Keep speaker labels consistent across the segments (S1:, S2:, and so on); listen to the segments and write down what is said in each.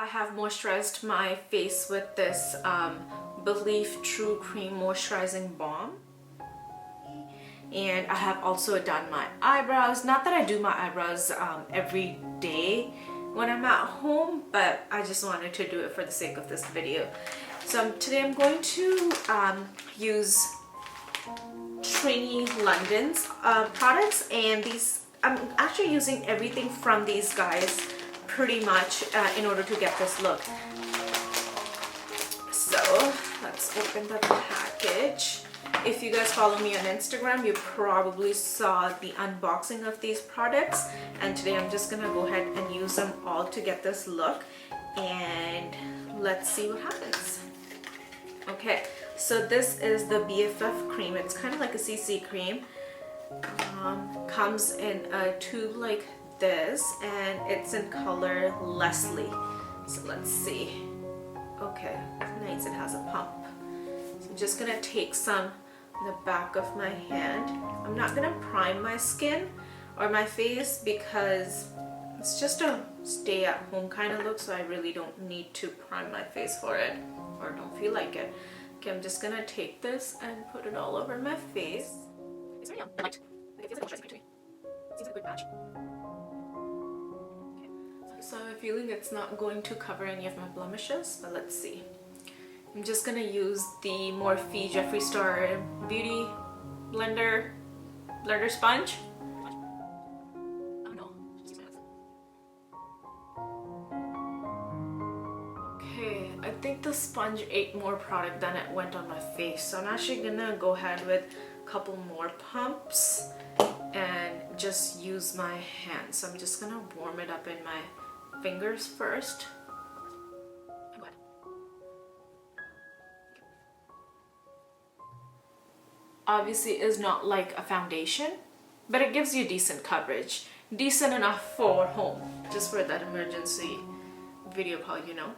S1: I have moisturized my face with this Belief True Cream Moisturizing Balm. And I have also done my eyebrows. Not that I do my eyebrows every day when I'm at home, but I just wanted to do it for the sake of this video. So today I'm going to use Trinny London's products, and these I'm actually using everything from these guys pretty much in order to get this look. So let's open the package. If you guys follow me on Instagram, you probably saw the unboxing of these products, and today I'm just gonna go ahead and use them all to get this look, and let's see what happens. Okay, so this is the BFF cream. It's kind of like a CC cream. Comes in a tube like this, and it's in color Leslie. So let's see. Okay, nice. It has a pump. So I'm just gonna take some in the back of my hand. I'm not gonna prime my skin or my face because it's just a stay at home kind of look, so I really don't need to prime my face for it, or don't feel like it. Okay, I'm just gonna take this and put it all over my face. It's very light. It feels like moisturizing to me. Seems like a good match. Okay. So I have a feeling it's not going to cover any of my blemishes, but let's see. I'm just gonna use the Morphe Jeffree Star Beauty Blender Sponge. Oh no, okay, I think the sponge ate more product than it went on my face, so I'm actually gonna go ahead with a couple more pumps and just use my hands. So I'm just gonna warm it up in my fingers first. Obviously is not like a foundation, but it gives you decent coverage, decent enough for home, just for that emergency video call, you know.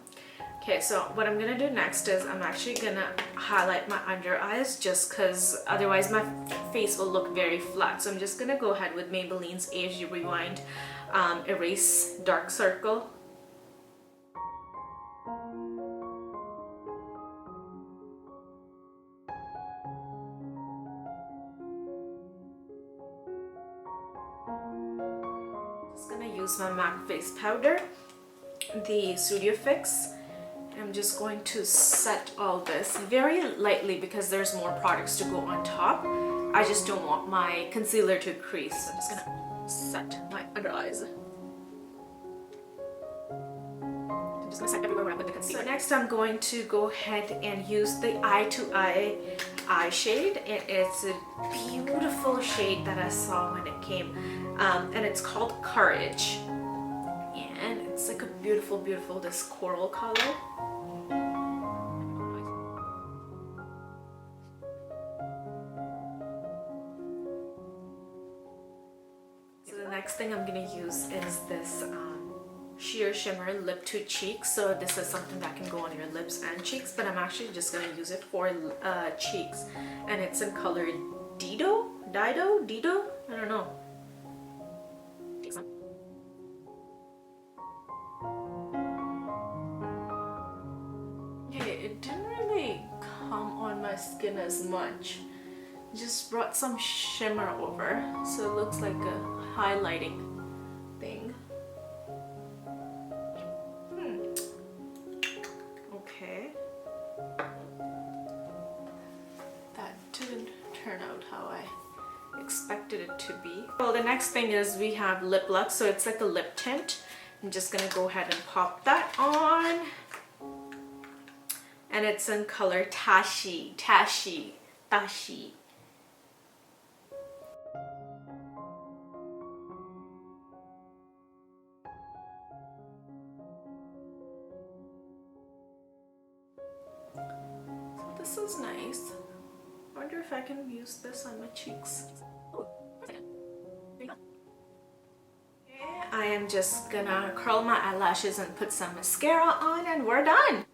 S1: Okay, so what I'm gonna do next is I'm actually gonna highlight my under eyes, just because otherwise my face will look very flat. So I'm just gonna go ahead with Maybelline's Age Rewind Erase Dark Circle. Just gonna use my MAC face powder, the Studio Fix. I'm just going to set all this very lightly because there's more products to go on top. I just don't want my concealer to crease. So I'm just gonna set my under eyes. I'm just gonna set everywhere where I put the concealer. So next I'm going to go ahead and use the Eye to Eye eye shade, and it's a beautiful shade that I saw when it came, and it's called Courage, and it's like a beautiful this coral color. So the next thing I'm gonna use is this Sheer Shimmer Lip to Cheeks. So this is something that can go on your lips and cheeks, but I'm actually just gonna use it for cheeks, and it's in color Dido, I don't know. Take some. Okay, it didn't really come on my skin as much. Just brought some shimmer over, so it looks like a highlighting thing. Okay. That didn't turn out how I expected it to be. Well, the next thing is we have Lip Lux, so it's like a lip tint. I'm just gonna go ahead and pop that on. And it's in color Tashi. So this is nice. I wonder if I can use this on my cheeks. Oh, wait a second. There you go. Okay, I am just gonna curl my eyelashes and put some mascara on, and we're done.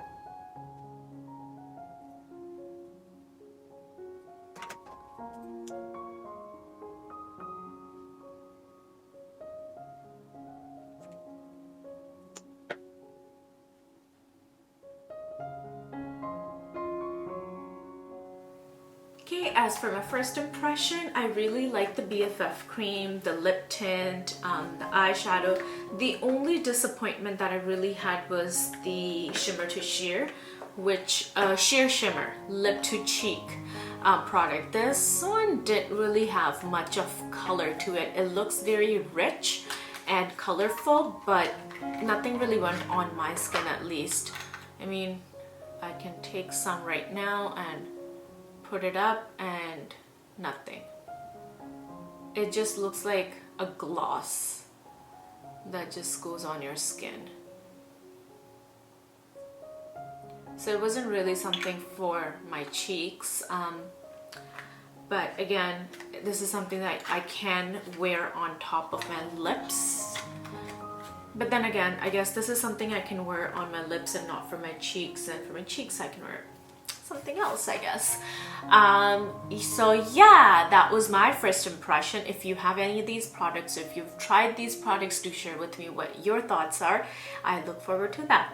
S1: as for my first impression, I really like the BFF cream, the lip tint, the eyeshadow. The only disappointment that I really had was the shimmer to sheer, which sheer shimmer lip to cheek product. This one didn't really have much of color to it. It looks very rich and colorful, but nothing really went on my skin, at least. I mean, I can take some right now and put it up and nothing. It just looks like a gloss that just goes on your skin. So it wasn't really something for my cheeks, but again, this is something that I can wear on top of my lips. But then again, I guess this is something I can wear on my lips and not for my cheeks, and for my cheeks I can wear something else, I guess. So yeah, that was my first impression. If you have any of these products, or if you've tried these products, do share with me what your thoughts are. I look forward to that.